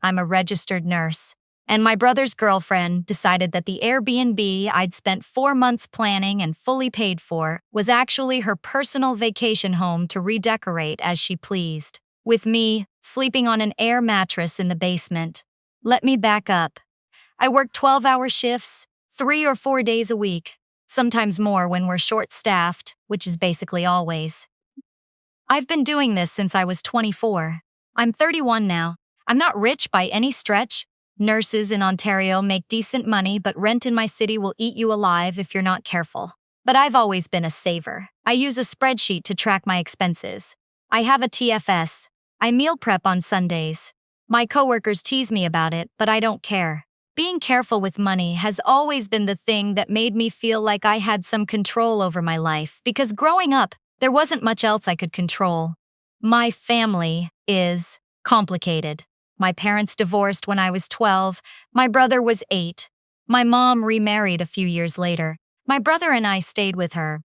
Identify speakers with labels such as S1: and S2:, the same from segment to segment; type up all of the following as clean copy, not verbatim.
S1: I'm a registered nurse. And my brother's girlfriend decided that the Airbnb I'd spent 4 months planning and fully paid for was actually her personal vacation home to redecorate as she pleased, with me sleeping on an air mattress in the basement. Let me back up. I work 12-hour shifts, 3 or 4 days a week, sometimes more when we're short-staffed, which is basically always. I've been doing this since I was 24. I'm 31 now. I'm not rich by any stretch. Nurses in Ontario make decent money, but rent in my city will eat you alive if you're not careful. But I've always been a saver. I use a spreadsheet to track my expenses. I have a TFS. I meal prep on Sundays. My coworkers tease me about it, but I don't care. Being careful with money has always been the thing that made me feel like I had some control over my life, because growing up, there wasn't much else I could control. My family is complicated. My parents divorced when I was 12. My brother was 8. My mom remarried a few years later. My brother and I stayed with her.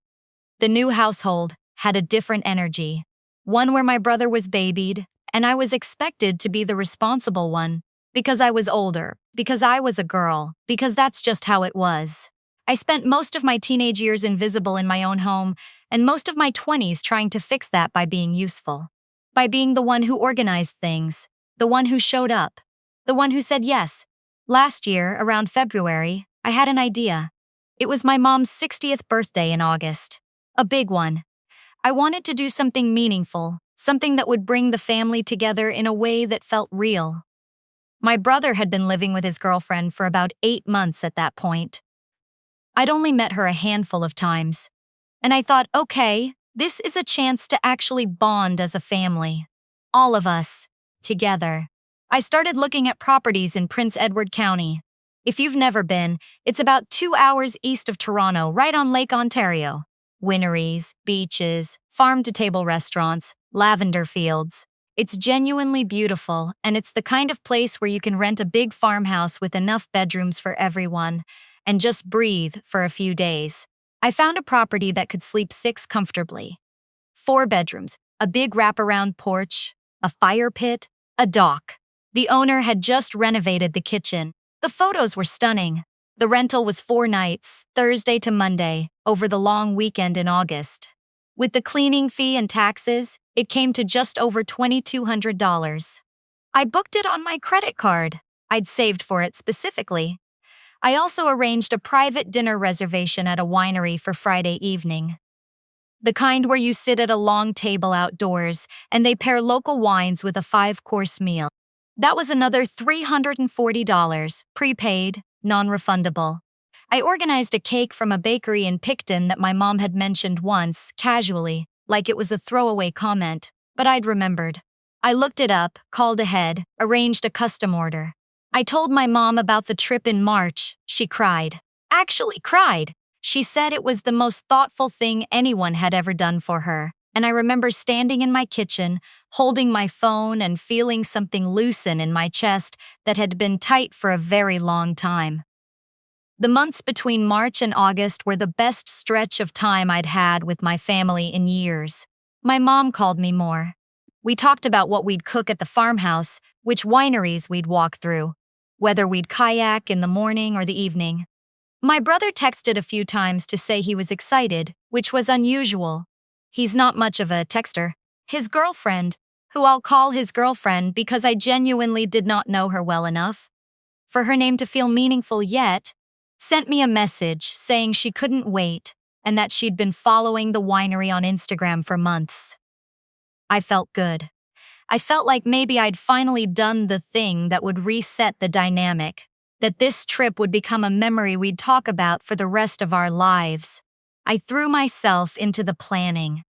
S1: The new household had a different energy. One where my brother was babied, and I was expected to be the responsible one. Because I was older, because I was a girl, because that's just how it was. I spent most of my teenage years invisible in my own home, and most of my 20s trying to fix that by being useful. By being the one who organized things, the one who showed up, the one who said yes. Last year, around February, I had an idea. It was my mom's 60th birthday in August. A big one. I wanted to do something meaningful, something that would bring the family together in a way that felt real. My brother had been living with his girlfriend for about 8 months at that point. I'd only met her a handful of times. And I thought, okay, this is a chance to actually bond as a family. All of us, together. I started looking at properties in Prince Edward County. If you've never been, it's about 2 hours east of Toronto, right on Lake Ontario. Wineries, beaches, farm-to-table restaurants, lavender fields. It's genuinely beautiful, and it's the kind of place where you can rent a big farmhouse with enough bedrooms for everyone and just breathe for a few days. I found a property that could sleep 6 comfortably. 4 bedrooms, a big wraparound porch, a fire pit, a dock. The owner had just renovated the kitchen. The photos were stunning. The rental was 4 nights, Thursday to Monday, over the long weekend in August. With the cleaning fee and taxes, it came to just over $2,200. I booked it on my credit card. I'd saved for it specifically. I also arranged a private dinner reservation at a winery for Friday evening. The kind where you sit at a long table outdoors and they pair local wines with a 5-course meal. That was another $340, prepaid, non-refundable. I organized a cake from a bakery in Picton that my mom had mentioned once, casually, like it was a throwaway comment, but I'd remembered. I looked it up, called ahead, arranged a custom order. I told my mom about the trip in March. She cried. Actually cried. She said it was the most thoughtful thing anyone had ever done for her, and I remember standing in my kitchen, holding my phone and feeling something loosen in my chest that had been tight for a very long time. The months between March and August were the best stretch of time I'd had with my family in years. My mom called me more. We talked about what we'd cook at the farmhouse, which wineries we'd walk through, whether we'd kayak in the morning or the evening. My brother texted a few times to say he was excited, which was unusual. He's not much of a texter. His girlfriend, who I'll call his girlfriend because I genuinely did not know her well enough for her name to feel meaningful yet, sent me a message saying she couldn't wait and that she'd been following the winery on Instagram for months. I felt good. I felt like maybe I'd finally done the thing that would reset the dynamic, that this trip would become a memory we'd talk about for the rest of our lives. I threw myself into the planning.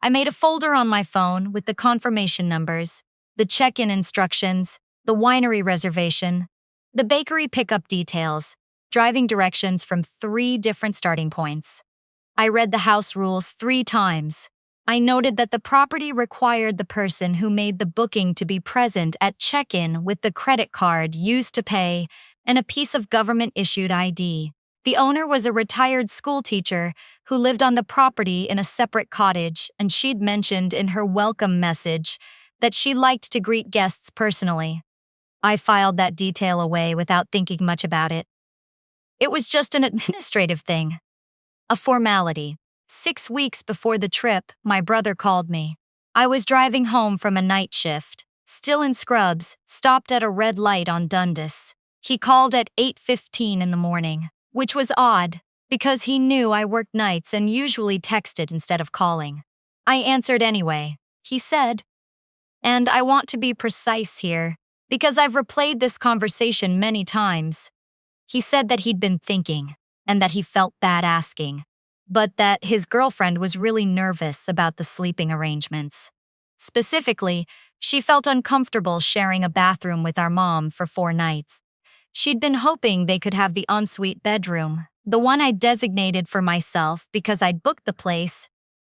S1: I made a folder on my phone with the confirmation numbers, the check-in instructions, the winery reservation, the bakery pickup details, driving directions from 3 different starting points. I read the house rules 3 times. I noted that the property required the person who made the booking to be present at check-in with the credit card used to pay and a piece of government-issued ID. The owner was a retired school teacher who lived on the property in a separate cottage, and she'd mentioned in her welcome message that she liked to greet guests personally. I filed that detail away without thinking much about it. It was just an administrative thing, a formality. 6 weeks before the trip, my brother called me. I was driving home from a night shift, still in scrubs, stopped at a red light on Dundas. He called at 8:15 in the morning, which was odd, because he knew I worked nights and usually texted instead of calling. I answered anyway. He said, and I want to be precise here, because I've replayed this conversation many times. He said that he'd been thinking, and that he felt bad asking, but that his girlfriend was really nervous about the sleeping arrangements. Specifically, she felt uncomfortable sharing a bathroom with our mom for 4 nights. She'd been hoping they could have the ensuite bedroom, the one I'd designated for myself because I'd booked the place,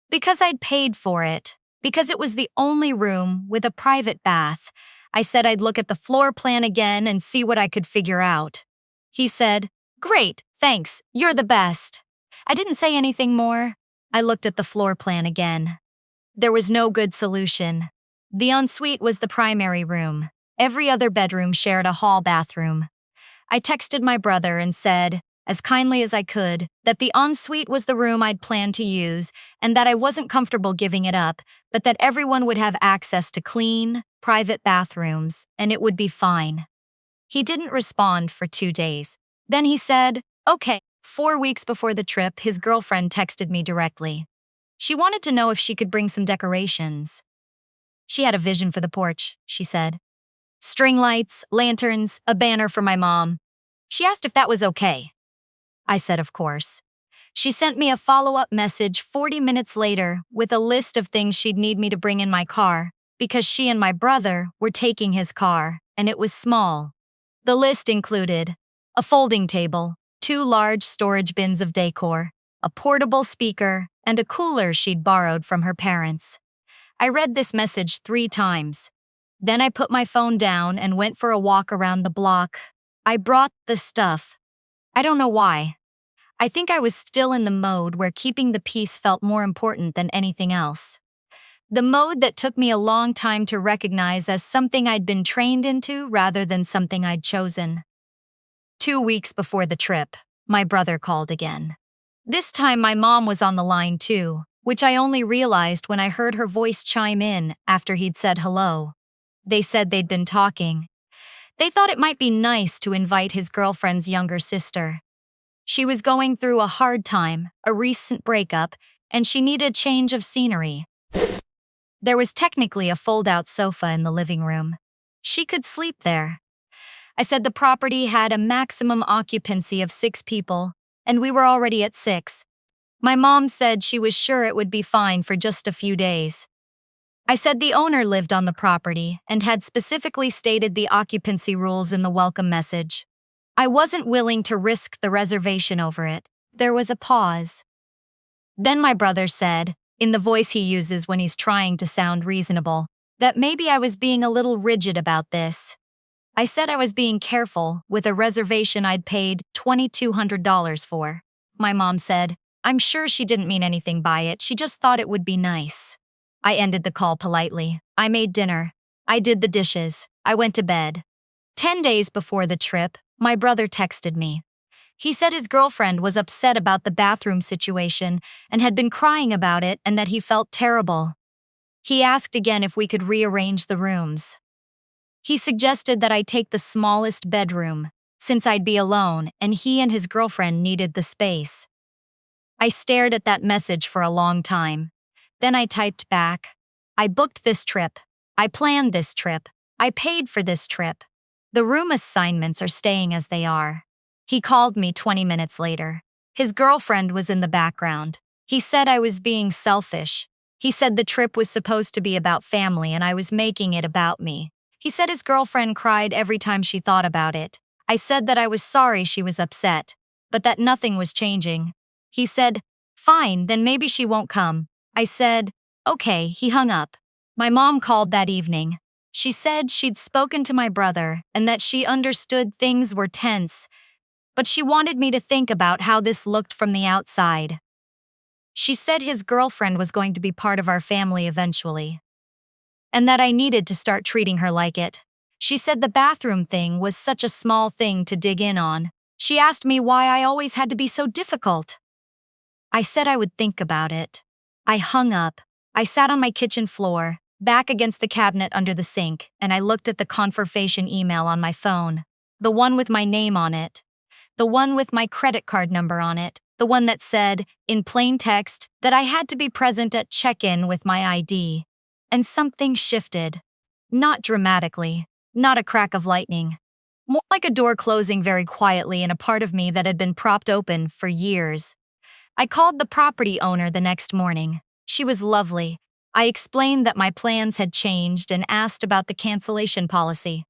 S1: because I'd paid for it, because it was the only room with a private bath. I said I'd look at the floor plan again and see what I could figure out. He said, "Great, thanks, you're the best." I didn't say anything more. I looked at the floor plan again. There was no good solution. The ensuite was the primary room. Every other bedroom shared a hall bathroom. I texted my brother and said, as kindly as I could, that the ensuite was the room I'd planned to use and that I wasn't comfortable giving it up, but that everyone would have access to clean, private bathrooms, and it would be fine. He didn't respond for 2 days. Then he said, okay. 4 weeks before the trip, his girlfriend texted me directly. She wanted to know if she could bring some decorations. She had a vision for the porch, she said. String lights, lanterns, a banner for my mom. She asked if that was okay. I said, of course. She sent me a follow-up message 40 minutes later with a list of things she'd need me to bring in my car, because she and my brother were taking his car, and it was small. The list included a folding table, 2 large storage bins of decor, a portable speaker, and a cooler she'd borrowed from her parents. I read this message 3 times. Then I put my phone down and went for a walk around the block. I brought the stuff. I don't know why. I think I was still in the mode where keeping the peace felt more important than anything else. The mode that took me a long time to recognize as something I'd been trained into rather than something I'd chosen. 2 weeks before the trip, my brother called again. This time my mom was on the line too, which I only realized when I heard her voice chime in after he'd said hello. They said they'd been talking. They thought it might be nice to invite his girlfriend's younger sister. She was going through a hard time, a recent breakup, and she needed change of scenery. There was technically a fold-out sofa in the living room. She could sleep there. I said the property had a maximum occupancy of 6 people, and we were already at 6. My mom said she was sure it would be fine for just a few days. I said the owner lived on the property and had specifically stated the occupancy rules in the welcome message. I wasn't willing to risk the reservation over it. There was a pause. Then my brother said, in the voice he uses when he's trying to sound reasonable, that maybe I was being a little rigid about this. I said I was being careful with a reservation I'd paid $2,200 for. My mom said, I'm sure she didn't mean anything by it, she just thought it would be nice. I ended the call politely. I made dinner. I did the dishes. I went to bed. 10 days before the trip, my brother texted me. He said his girlfriend was upset about the bathroom situation and had been crying about it and that he felt terrible. He asked again if we could rearrange the rooms. He suggested that I take the smallest bedroom, since I'd be alone and he and his girlfriend needed the space. I stared at that message for a long time. Then I typed back, I booked this trip. I planned this trip. I paid for this trip. The room assignments are staying as they are. He called me 20 minutes later. His girlfriend was in the background. He said I was being selfish. He said the trip was supposed to be about family and I was making it about me. He said his girlfriend cried every time she thought about it. I said that I was sorry she was upset, but that nothing was changing. He said, fine, then maybe she won't come. I said, okay. He hung up. My mom called that evening. She said she'd spoken to my brother and that she understood things were tense, but she wanted me to think about how this looked from the outside. She said his girlfriend was going to be part of our family eventually, and that I needed to start treating her like it. She said the bathroom thing was such a small thing to dig in on. She asked me why I always had to be so difficult. I said I would think about it. I hung up. I sat on my kitchen floor, back against the cabinet under the sink, and I looked at the confirmation email on my phone. The one with my name on it. The one with my credit card number on it. The one that said, in plain text, that I had to be present at check-in with my ID. And something shifted. Not dramatically. Not a crack of lightning. More like a door closing very quietly in a part of me that had been propped open for years. I called the property owner the next morning. She was lovely. I explained that my plans had changed and asked about the cancellation policy.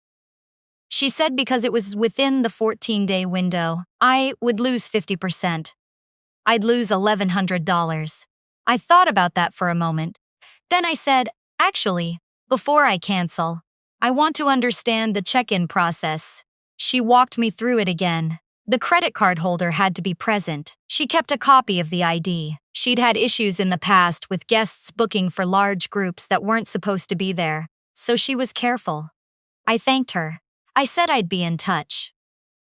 S1: She said because it was within the 14-day window, I would lose 50%. I'd lose $1,100. I thought about that for a moment. Then I said, actually, before I cancel, I want to understand the check-in process. She walked me through it again. The credit card holder had to be present. She kept a copy of the ID. She'd had issues in the past with guests booking for large groups that weren't supposed to be there, so she was careful. I thanked her. I said I'd be in touch.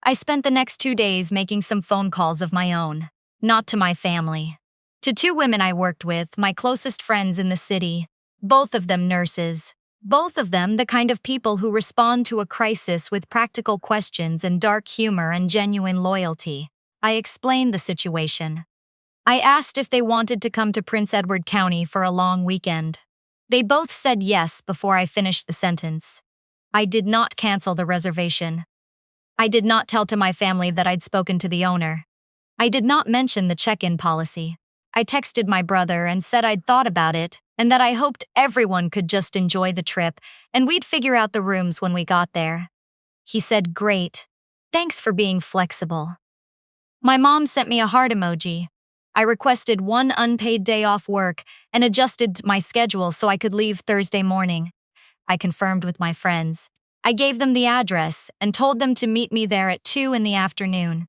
S1: I spent the next 2 days making some phone calls of my own, not to my family. To 2 women I worked with, my closest friends in the city, both of them nurses. Both of them the kind of people who respond to a crisis with practical questions and dark humor and genuine loyalty. I explained the situation. I asked if they wanted to come to Prince Edward County for a long weekend. They both said yes before I finished the sentence. I did not cancel the reservation. I did not tell to my family that I'd spoken to the owner. I did not mention the check-in policy. I texted my brother and said I'd thought about it and that I hoped everyone could just enjoy the trip and we'd figure out the rooms when we got there. He said, "Great. Thanks for being flexible." My mom sent me a heart emoji. I requested 1 unpaid day off work and adjusted my schedule so I could leave Thursday morning. I confirmed with my friends. I gave them the address and told them to meet me there at 2 in the afternoon.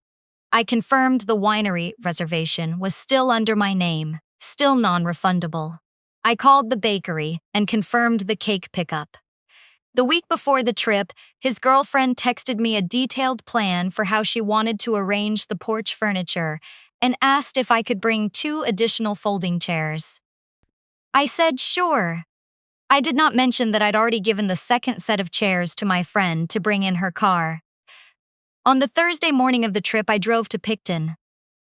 S1: I confirmed the winery reservation was still under my name, still non-refundable. I called the bakery and confirmed the cake pickup. The week before the trip, his girlfriend texted me a detailed plan for how she wanted to arrange the porch furniture and asked if I could bring 2 additional folding chairs. I said sure. I did not mention that I'd already given the second set of chairs to my friend to bring in her car. On the Thursday morning of the trip, I drove to Picton.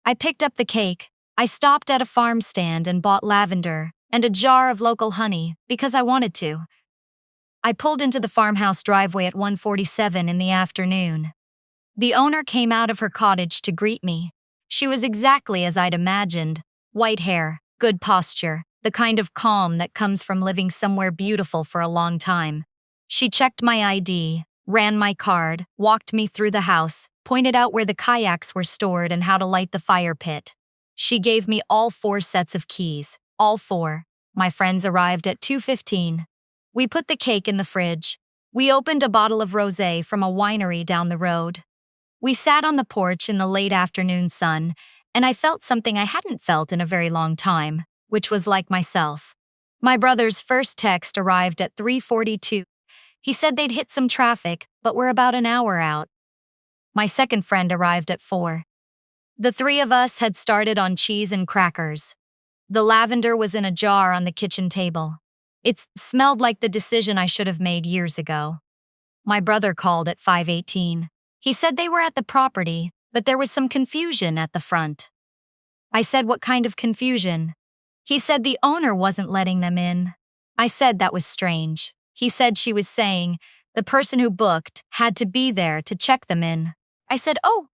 S1: I picked up the cake. I stopped at a farm stand and bought lavender and a jar of local honey because I wanted to. I pulled into the farmhouse driveway at 1:47 in the afternoon. The owner came out of her cottage to greet me. She was exactly as I'd imagined. White hair, good posture, the kind of calm that comes from living somewhere beautiful for a long time. She checked my ID, ran my card, walked me through the house, pointed out where the kayaks were stored and how to light the fire pit. She gave me all 4 sets of keys, all 4. My friends arrived at 2:15. We put the cake in the fridge. We opened a bottle of rosé from a winery down the road. We sat on the porch in the late afternoon sun, and I felt something I hadn't felt in a very long time, which was like myself. My brother's first text arrived at 3:42. He said they'd hit some traffic, but were about an hour out. My second friend arrived at 4. The 3 of us had started on cheese and crackers. The lavender was in a jar on the kitchen table. It smelled like the decision I should have made years ago. My brother called at 5:18. He said they were at the property, but there was some confusion at the front. I said, what kind of confusion? He said the owner wasn't letting them in. I said that was strange. He said she was saying the person who booked had to be there to check them in. I said, oh,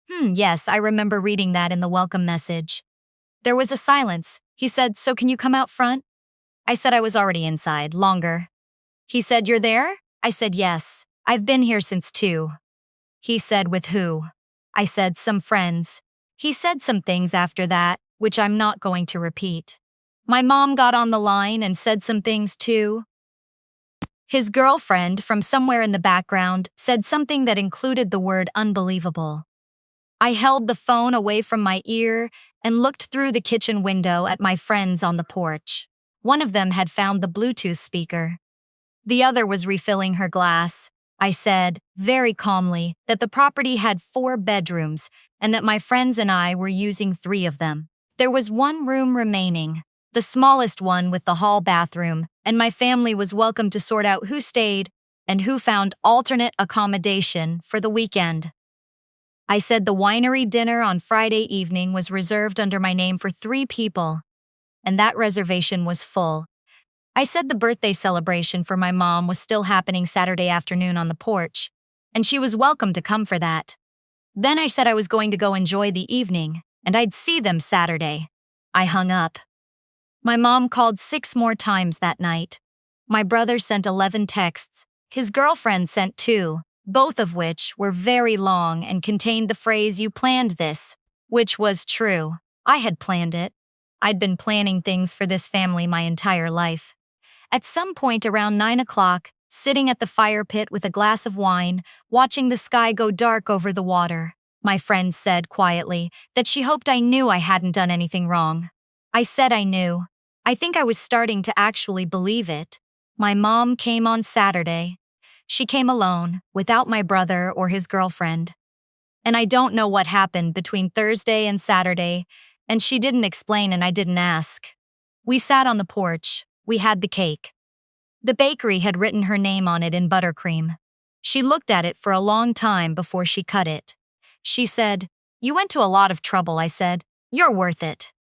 S1: yes, I remember reading that in the welcome message. There was a silence. He said, so can you come out front? I said I was already inside, longer. He said, you're there? I said, yes. I've been here since 2. He said, with who? I said, some friends. He said some things after that, which I'm not going to repeat. My mom got on the line and said some things too. His girlfriend, from somewhere in the background, said something that included the word unbelievable. I held the phone away from my ear and looked through the kitchen window at my friends on the porch. One of them had found the Bluetooth speaker. The other was refilling her glass. I said, very calmly, that the property had 4 bedrooms and that my friends and I were using 3 of them. There was one room remaining, the smallest one with the hall bathroom, and my family was welcome to sort out who stayed and who found alternate accommodation for the weekend. I said the winery dinner on Friday evening was reserved under my name for 3 people, and that reservation was full. I said the birthday celebration for my mom was still happening Saturday afternoon on the porch, and she was welcome to come for that. Then I said I was going to go enjoy the evening, and I'd see them Saturday. I hung up. My mom called 6 more times that night. My brother sent 11 texts. His girlfriend sent 2, both of which were very long and contained the phrase, "You planned this," which was true. I had planned it. I'd been planning things for this family my entire life. At some point around 9 o'clock, sitting at the fire pit with a glass of wine, watching the sky go dark over the water, my friend said quietly that she hoped I knew I hadn't done anything wrong. I said I knew. I think I was starting to actually believe it. My mom came on Saturday. She came alone, without my brother or his girlfriend. And I don't know what happened between Thursday and Saturday, and she didn't explain and I didn't ask. We sat on the porch. We had the cake. The bakery had written her name on it in buttercream. She looked at it for a long time before she cut it. She said, "You went to a lot of trouble," I said. "You're worth it."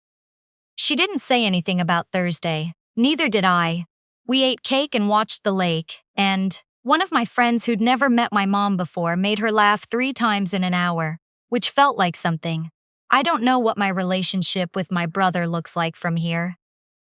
S1: She didn't say anything about Thursday. Neither did I. We ate cake and watched the lake, and one of my friends who'd never met my mom before made her laugh 3 times in an hour, which felt like something. I don't know what my relationship with my brother looks like from here.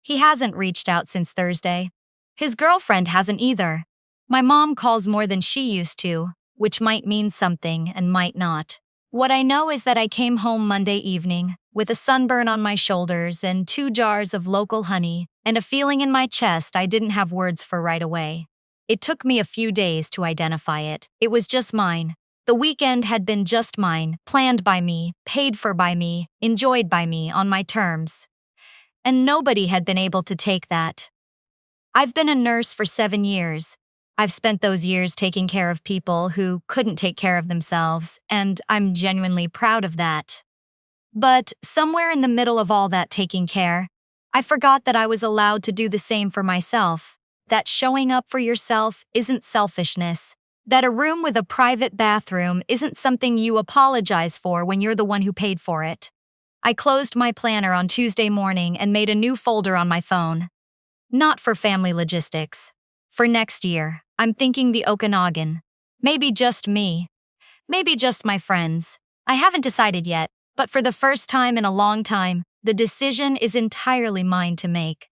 S1: He hasn't reached out since Thursday. His girlfriend hasn't either. My mom calls more than she used to, which might mean something and might not. What I know is that I came home Monday evening with a sunburn on my shoulders and 2 jars of local honey and a feeling in my chest I didn't have words for right away. It took me a few days to identify it. It was just mine. The weekend had been just mine, planned by me, paid for by me, enjoyed by me on my terms. And nobody had been able to take that. I've been a nurse for 7 years. I've spent those years taking care of people who couldn't take care of themselves, and I'm genuinely proud of that. But somewhere in the middle of all that taking care, I forgot that I was allowed to do the same for myself, that showing up for yourself isn't selfishness, that a room with a private bathroom isn't something you apologize for when you're the one who paid for it. I closed my planner on Tuesday morning and made a new folder on my phone. Not for family logistics. For next year, I'm thinking the Okanagan. Maybe just me. Maybe just my friends. I haven't decided yet, but for the first time in a long time, the decision is entirely mine to make.